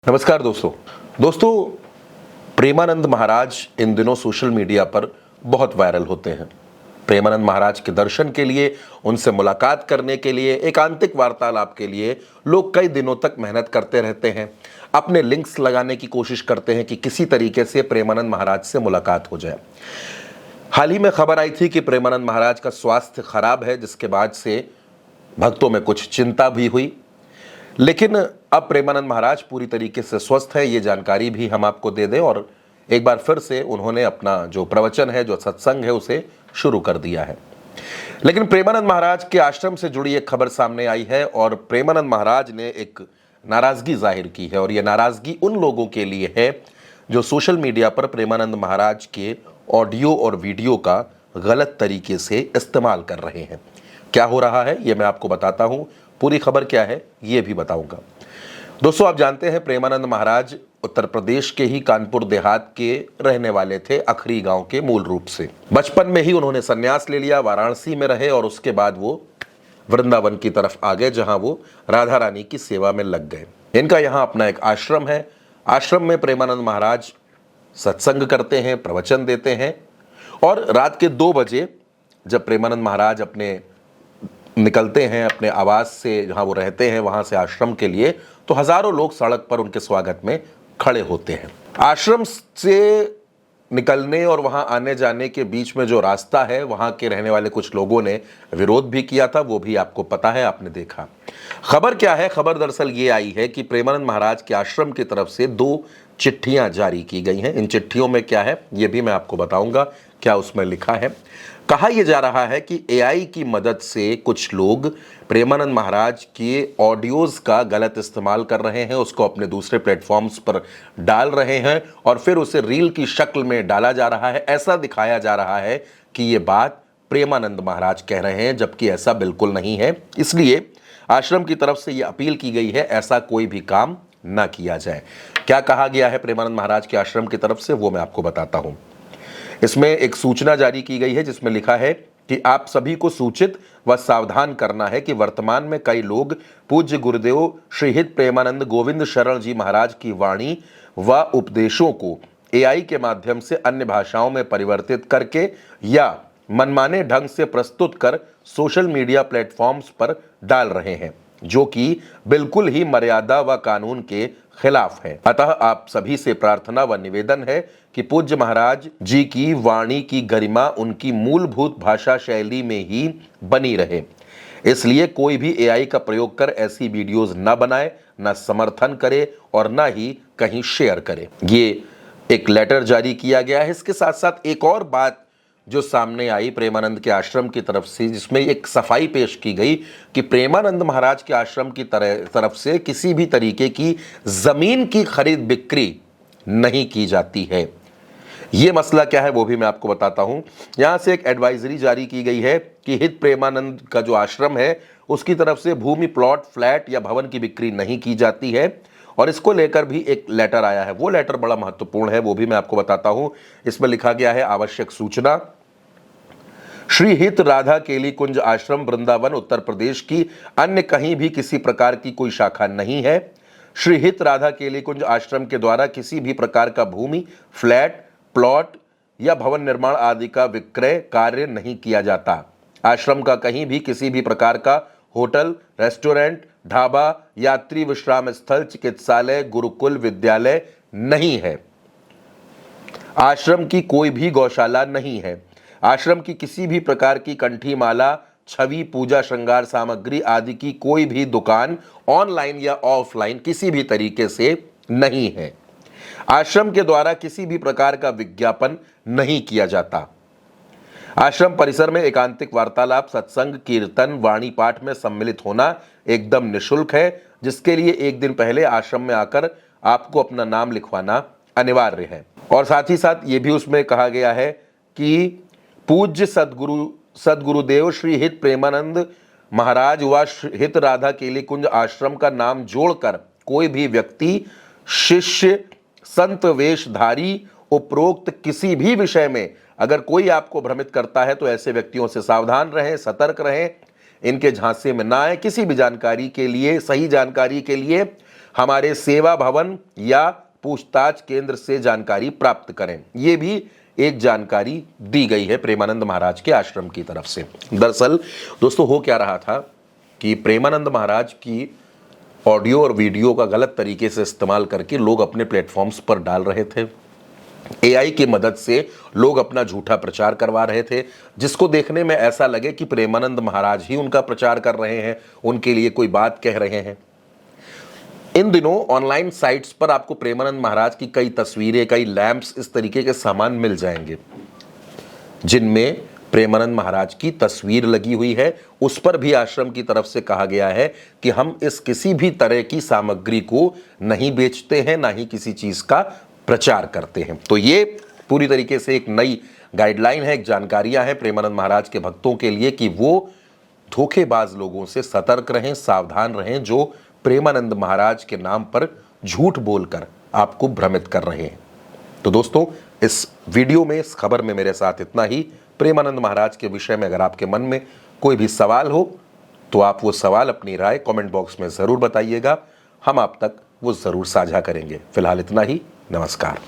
नमस्कार दोस्तों प्रेमानंद महाराज इन दिनों सोशल मीडिया पर बहुत वायरल होते हैं। प्रेमानंद महाराज के दर्शन के लिए, उनसे मुलाकात करने के लिए, एकांतिक वार्तालाप के लिए लोग कई दिनों तक मेहनत करते रहते हैं। अपने लिंक्स लगाने की कोशिश करते हैं कि किसी तरीके से प्रेमानंद महाराज से मुलाकात हो जाए। हाल ही में खबर आई थी कि प्रेमानंद महाराज का स्वास्थ्य खराब है, जिसके बाद से भक्तों में कुछ चिंता भी हुई। लेकिन अब प्रेमानंद महाराज पूरी तरीके से स्वस्थ है, ये जानकारी भी हम आपको दे दें। और एक बार फिर से उन्होंने अपना जो प्रवचन है, जो सत्संग है, उसे शुरू कर दिया है। लेकिन प्रेमानंद महाराज के आश्रम से जुड़ी एक खबर सामने आई है और प्रेमानंद महाराज ने एक नाराजगी जाहिर की है। और यह नाराजगी उन लोगों के लिए है जो सोशल मीडिया पर प्रेमानंद महाराज के ऑडियो और वीडियो का गलत तरीके से इस्तेमाल कर रहे हैं। क्या हो रहा है ये मैं आपको बताता हूं, पूरी खबर क्या है ये भी बताऊंगा। दोस्तों, आप जानते हैं प्रेमानंद महाराज उत्तर प्रदेश के ही कानपुर देहात के रहने वाले थे, अखरी गांव के मूल रूप से। बचपन में ही उन्होंने संन्यास ले लिया, वाराणसी में रहे और उसके बाद वो वृंदावन की तरफ आ गए, जहां वो राधा रानी की सेवा में लग गए। इनका यहाँ अपना एक आश्रम है। आश्रम में प्रेमानंद महाराज सत्संग करते हैं, प्रवचन देते हैं। और रात के 2 बजे जब प्रेमानंद महाराज अपने निकलते हैं अपने आवास से, जहां वो रहते हैं, वहां से आश्रम के लिए, तो हजारों लोग सड़क पर उनके स्वागत में खड़े होते हैं। आश्रम से निकलने और वहां आने जाने के बीच में जो रास्ता है, वहां के रहने वाले कुछ लोगों ने विरोध भी किया था, वो भी आपको पता है, आपने देखा। खबर क्या है? खबर दरअसल ये आई है कि प्रेमानंद महाराज के आश्रम की तरफ से 2 चिट्ठियां जारी की गई हैं। इन चिट्ठियों में क्या है ये भी मैं आपको बताऊंगा, क्या उसमें लिखा है। कहा यह जा रहा है कि एआई की मदद से कुछ लोग प्रेमानंद महाराज के ऑडियोज का गलत इस्तेमाल कर रहे हैं, उसको अपने दूसरे प्लेटफॉर्म्स पर डाल रहे हैं और फिर उसे रील की शक्ल में डाला जा रहा है। ऐसा दिखाया जा रहा है कि ये बात प्रेमानंद महाराज कह रहे हैं, जबकि ऐसा बिल्कुल नहीं है। इसलिए आश्रम की तरफ से यह अपील की गई है, ऐसा कोई भी काम ना किया जाए। क्या कहा गया है प्रेमानंद महाराज के आश्रम की तरफ से, वो मैं आपको बताता हूं। इसमें एक सूचना जारी की गई है जिसमें लिखा है कि आप सभी को सूचित व सावधान करना है कि वर्तमान में कई लोग पूज्य गुरुदेव श्री हित प्रेमानंद गोविंद शरण जी महाराज की वाणी व उपदेशों को एआई के माध्यम से अन्य भाषाओं में परिवर्तित करके या मनमाने ढंग से प्रस्तुत कर सोशल मीडिया प्लेटफॉर्म्स पर डाल रहे हैं, जो कि बिल्कुल ही मर्यादा व कानून के खिलाफ है। अतः आप सभी से प्रार्थना व निवेदन है कि पूज्य महाराज जी की वाणी की गरिमा उनकी मूलभूत भाषा शैली में ही बनी रहे। इसलिए कोई भी एआई का प्रयोग कर ऐसी वीडियोस न बनाए, न समर्थन करे और न ही कहीं शेयर करे। ये एक लेटर जारी किया गया है। इसके साथ साथ एक और बात जो सामने आई प्रेमानंद के आश्रम की तरफ से, जिसमें एक सफाई पेश की गई कि प्रेमानंद महाराज के आश्रम की तरफ से किसी भी तरीके की जमीन की खरीद बिक्री नहीं की जाती है। यह मसला क्या है वो भी मैं आपको बताता हूं। यहां से एक एडवाइजरी जारी की गई है कि हित प्रेमानंद का जो आश्रम है उसकी तरफ से भूमि, प्लॉट, फ्लैट या भवन की बिक्री नहीं की जाती है। और इसको लेकर भी एक लेटर आया है। वो लेटर बड़ा महत्वपूर्ण है, वो भी मैं आपको बताता हूं। इसमें लिखा गया है, आवश्यक सूचना, श्री हित राधा केली कुंज आश्रम वृंदावन उत्तर प्रदेश की अन्य कहीं भी किसी प्रकार की कोई शाखा नहीं है। श्री हित राधा केली कुंज आश्रम के द्वारा किसी भी प्रकार का भूमि, फ्लैट, प्लॉट या भवन निर्माण आदि का विक्रय कार्य नहीं किया जाता। आश्रम का कहीं भी किसी भी प्रकार का होटल, रेस्टोरेंट, ढाबा, यात्री विश्राम स्थल, चिकित्सालय, गुरुकुल, विद्यालय नहीं है। आश्रम की कोई भी गौशाला नहीं है। आश्रम की किसी भी प्रकार की कंठी माला, छवि, पूजा श्रृंगार सामग्री आदि की कोई भी दुकान ऑनलाइन या ऑफलाइन किसी भी तरीके से नहीं है। आश्रम के द्वारा किसी भी प्रकार का विज्ञापन नहीं किया जाता। आश्रम परिसर में एकांतिक वार्तालाप, सत्संग, कीर्तन, वाणी पाठ में सम्मिलित होना एकदम निःशुल्क है, जिसके लिए एक दिन पहले आश्रम में आकर आपको अपना नाम लिखवाना अनिवार्य है। और साथ ही साथ ये भी उसमें कहा गया है कि पूज्य सदगुरुदेव श्री हित प्रेमानंद महाराज व हित राधा केली कुंज आश्रम का नाम जोड़कर कोई भी व्यक्ति, शिष्य, संत वेशधारी उपरोक्त किसी भी विषय में अगर कोई आपको भ्रमित करता है तो ऐसे व्यक्तियों से सावधान रहें, सतर्क रहें, इनके झांसे में ना आए। किसी भी जानकारी के लिए, सही जानकारी के लिए हमारे सेवा भवन या पूछताछ केंद्र से जानकारी प्राप्त करें। ये भी एक जानकारी दी गई है प्रेमानंद महाराज के आश्रम की तरफ से। दरअसल दोस्तों हो क्या रहा था कि प्रेमानंद महाराज की ऑडियो और वीडियो का गलत तरीके से इस्तेमाल करके लोग अपने प्लेटफॉर्म्स पर डाल रहे थे। एआई की मदद से लोग अपना झूठा प्रचार करवा रहे थे, जिसको देखने में ऐसा लगे कि प्रेमानंद महाराज ही उनका प्रचार कर रहे हैं, उनके लिए कोई बात कह रहे हैं। इन दिनों ऑनलाइन साइट्स पर आपको प्रेमानंद महाराज की कई तस्वीरें, कई लैंप्स, इस तरीके के सामान मिल जाएंगे जिनमें प्रेमानंद महाराज की तस्वीर लगी हुई है। उस पर भी आश्रम की तरफ से कहा गया है कि हम इस किसी भी तरह की सामग्री को नहीं बेचते हैं, ना ही किसी चीज का प्रचार करते हैं। तो ये पूरी तरीके से एक नई गाइडलाइन है, एक जानकारियां हैं प्रेमानंद महाराज के भक्तों के लिए कि वो धोखेबाज लोगों से सतर्क रहें, सावधान रहें, जो प्रेमानंद महाराज के नाम पर झूठ बोलकर आपको भ्रमित कर रहे हैं। तो दोस्तों इस वीडियो में, इस खबर में मेरे साथ इतना ही। प्रेमानंद महाराज के विषय में अगर आपके मन में कोई भी सवाल हो तो आप वो सवाल, अपनी राय कमेंट बॉक्स में ज़रूर बताइएगा, हम आप तक वो ज़रूर साझा करेंगे। फिलहाल इतना ही, नमस्कार।